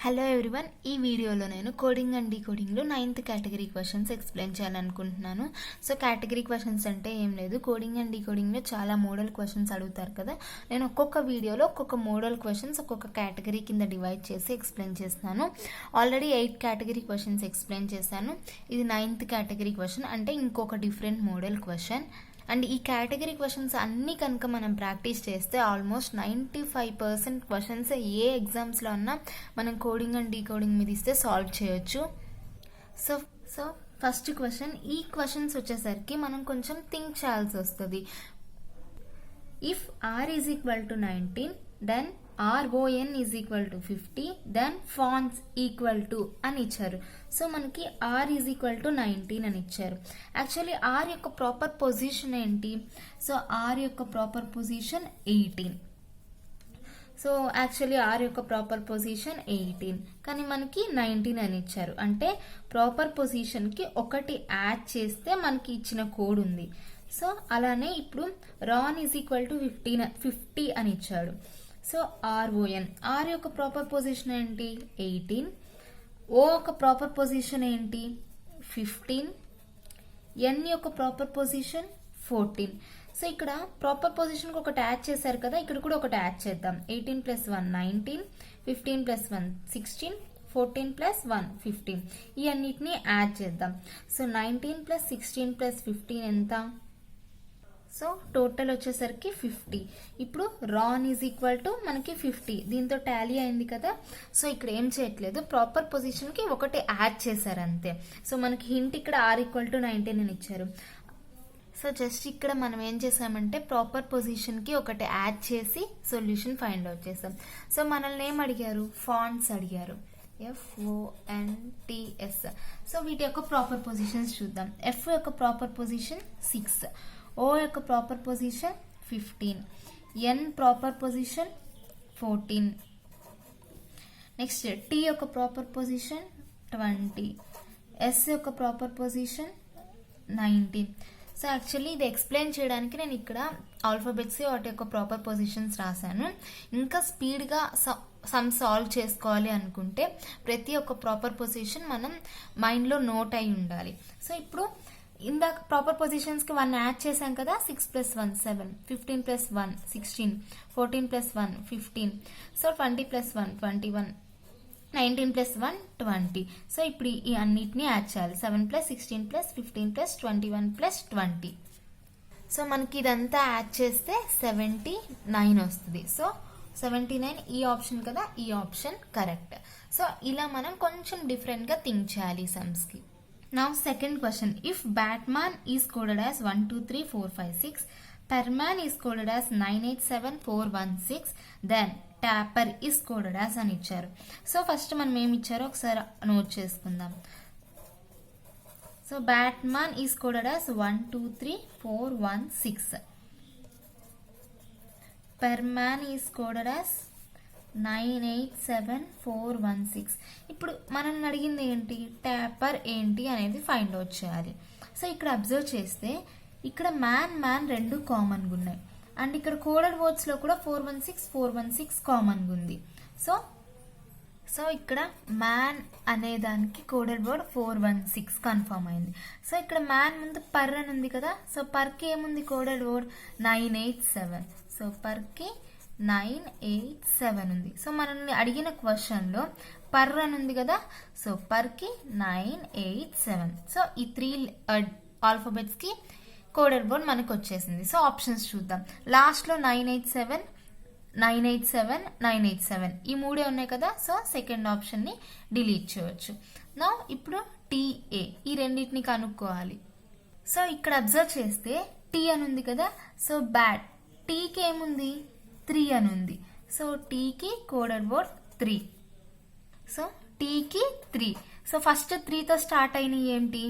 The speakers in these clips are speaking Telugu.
హలో ఎవ్రీవన్, ఈ వీడియోలో నేను కోడింగ్ అండ్ డీకోడింగ్లో 9th కేటగిరీ క్వశ్చన్స్ ఎక్స్ప్లెయిన్ చేయాలనుకుంటున్నాను. సో కేటగిరీ క్వశ్చన్స్ అంటే ఏం లేదు, కోడింగ్ అండ్ డీకోడింగ్లో చాలా మోడల్ క్వశ్చన్స్ అడుగుతారు కదా. నేను ఒక్కొక్క వీడియోలో ఒక్కొక్క మోడల్ క్వశ్చన్స్ ఒక్కొక్క కేటగిరీ కింద డివైడ్ చేసి ఎక్స్ప్లెయిన్ చేస్తాను. ఆల్రెడీ 8 కేటగిరీ క్వశ్చన్స్ ఎక్స్ప్లెయిన్ చేశాను. ఇది 9th కేటగిరీ క్వశ్చన్, అంటే ఇంకొక డిఫరెంట్ మోడల్ క్వశ్చన్. అండ్ ఈ కేటగిరీ క్వశ్చన్స్ అన్నీ కనుక మనం ప్రాక్టీస్ చేస్తే ఆల్మోస్ట్ 95% క్వశ్చన్స్ ఏ ఎగ్జామ్స్లో ఉన్నా మనం కోడింగ్ అండ్ డీకోడింగ్ మీద ఇస్తే సాల్వ్ చేయొచ్చు. సో ఫస్ట్ క్వశ్చన్, ఈ క్వశ్చన్స్ వచ్చేసరికి మనం కొంచెం థింక్ చేయాల్సి వస్తుంది. If r is equal to 19 then RON is equal to 50 then fans equal to అని ఇచ్చారు. సో మనకి r ఈజ్ ఈక్వల్ టు 19 అని ఇచ్చారు. యాక్చువల్లీ r యొక్క ప్రాపర్ పొజిషన్ ఏంటి? సో r యొక్క proper position 18. So actually r యొక్క ప్రాపర్ పొజిషన్ 18, కానీ మనకి 19 అని ఇచ్చారు. అంటే ప్రాపర్ పొజిషన్కి ఒకటి యాడ్ చేస్తే మనకి ఇచ్చిన కోడ్ ఉంది. సో అలానే ఇప్పుడు RON ఈజ్ ఈక్వల్ టు 50 అని ఇచ్చాడు. సో RON, R యొక్క ప్రాపర్ పొజిషన్ ఏంటి? 18. O యొక్క ప్రాపర్ పొజిషన్ ఏంటి? 15. N యొక్క ప్రాపర్ పొజిషన్ 14. సో ఇక్కడ ప్రాపర్ పొజిషన్కి ఒకటి యాడ్ చేశారు కదా, ఇక్కడ కూడా ఒకటి యాడ్ చేద్దాం. 18 + 1 19, 15 + 1 16, 14 + 1 15. ఈ అన్నిటిని యాడ్ చేద్దాం. సో 19 + 16 + 15 ఎంత? సో టోటల్ వచ్చేసరికి 50. ఇప్పుడు RON ఈజ్ ఈక్వల్ టు మనకి 50, దీంతో టాలీ అయింది కదా. సో ఇక్కడ ఏం చేయట్లేదు, ప్రాపర్ పొజిషన్కి ఒకటి యాడ్ చేశారు అంతే. సో మనకి హింట్ ఇక్కడ r ఈక్వల్ టు 19 అని ఇచ్చారు. సో జస్ట్ ఇక్కడ మనం ఏం చేసామంటే ప్రాపర్ పొజిషన్కి ఒకటి యాడ్ చేసి సొల్యూషన్ ఫైండ్ అవుట్ చేసాం. సో మనల్ని ఏం అడిగారు? ఫాంట్స్ అడిగారు, FONTS. సో వీటి యొక్క ప్రాపర్ పొజిషన్స్ చూద్దాం. F యొక్క ప్రాపర్ పొజిషన్ 6, O యొక్క proper position 15, N proper position 14, next T యొక్క ప్రాపర్ పొజిషన్ 20, S యొక్క ప్రాపర్ పొజిషన్ 19. సో యాక్చువల్లీ ఇది ఎక్స్ప్లెయిన్ చేయడానికి నేను ఇక్కడ ఆల్ఫాబెట్స్ వాటి యొక్క ప్రాపర్ పొజిషన్స్ రాశాను. ఇంకా స్పీడ్గా సమ్ సాల్వ్ చేసుకోవాలి అనుకుంటే ప్రతి ఒక్క ప్రాపర్ పొజిషన్ మనం మైండ్లో నోట్ అయి ఉండాలి. సో ఇప్పుడు ఇందాక ప్రాపర్ పొజిషన్స్కి 1 యాడ్ చేశాం కదా. 6 + 1 7, 15 + 1 16, 14 + 1 15, సో 20 + 1 21, 19 + 1 20. సో ఇప్పుడు ఈ అన్నిటిని యాడ్ చేయాలి. 7 + 16 + 15 + 21 + 20. సో మనకి ఇదంతా యాడ్ చేస్తే 79 వస్తుంది. సో 79 ఈ ఆప్షన్ కదా, ఈ ఆప్షన్ కరెక్ట్. సో ఇలా మనం కొంచెం డిఫరెంట్గా థింక్ చేయాలి సమ్స్కి. Now second question, if Batman is coded as 1 2 3 4 5 6, Perman is coded as 9 8 7 4 1 6, then Tapper is coded as అని ఇచ్చారు. సో ఫస్ట్ మనం ఏమి ఇచ్చారో ఒకసారి నోట్ చేసుకుందాం. So Batman is coded as 1 2 3 4 1 6, Perman is coded as 9 8 7 4 1 6. ఇప్పుడు మనల్ని అడిగింది ఏంటి? ట్యాపర్ ఏంటి అనేది ఫైండ్ అవుట్ చేయాలి. సో ఇక్కడ అబ్జర్వ్ చేస్తే ఇక్కడ మ్యాన్ రెండు కామన్గా ఉన్నాయి, అండ్ ఇక్కడ కోడెడ్ వర్డ్స్లో కూడా 416 416 కామన్గా ఉంది. సో ఇక్కడ మ్యాన్ అనే దానికి కోడెడ్ వర్డ్ 416 కన్ఫర్మ్ అయింది. సో ఇక్కడ మ్యాన్ ముందు పర్ అని ఉంది కదా. సో పర్కి ఏముంది కోడెడ్ వర్డ్? 987. సో పర్కి 987 ఉంది. సో మనల్ని అడిగిన క్వశ్చన్లో పర్ అని ఉంది కదా. సో పర్కి 987. సో ఈ 3 ఆల్ఫాబెట్స్కి కోడెడ్ వర్డ్ మనకు వచ్చేసింది. సో ఆప్షన్స్ చూద్దాం. లాస్ట్లో 987 987 987 ఈ మూడే ఉన్నాయి కదా. సో సెకండ్ ఆప్షన్ని డిలీట్ చేయవచ్చు. నా ఇప్పుడు TA, ఈ రెండింటిని కనుక్కోవాలి. సో ఇక్కడ అబ్జర్వ్ చేస్తే T అని ఉంది కదా. సో బ్యాట్, టీకి ఏముంది? 3 అని ఉంది. సో టీకి కోడెడ్ వర్డ్ 3. సో టీకి 3. సో ఫస్ట్ 3తో స్టార్ట్ అయినవి ఏంటి?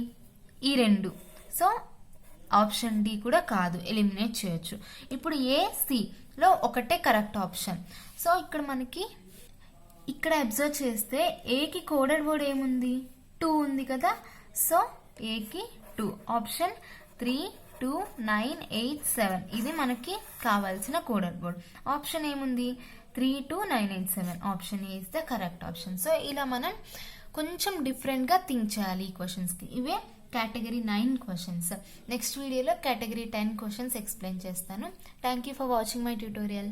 ఈ రెండు. సో ఆప్షన్ డి కూడా కాదు, ఎలిమినేట్ చేయొచ్చు. ఇప్పుడు ACలో ఒకటే కరెక్ట్ ఆప్షన్. సో ఇక్కడ మనకి ఇక్కడ అబ్జర్వ్ చేస్తే ఏకి కోడెడ్ వర్డ్ ఏముంది? 2 ఉంది కదా. సో ఏకి 2, ఆప్షన్ 3 2 9 8 7 ఇది మనకి కావాల్సిన కోడెడ్ వర్డ్. ఆప్షన్ ఏముంది? 32987. Option A is the correct option. So ఇలా మనం కొంచెం డిఫరెంట్గా థింక్ చేయాలి ఈ క్వశ్చన్స్కి. ఇవే కేటగిరీ 9 క్వశ్చన్స్. నెక్స్ట్ వీడియోలో కేటగిరీ 10 క్వశ్చన్స్ ఎక్స్ప్లెయిన్ చేస్తాను. Thank you for watching my tutorial.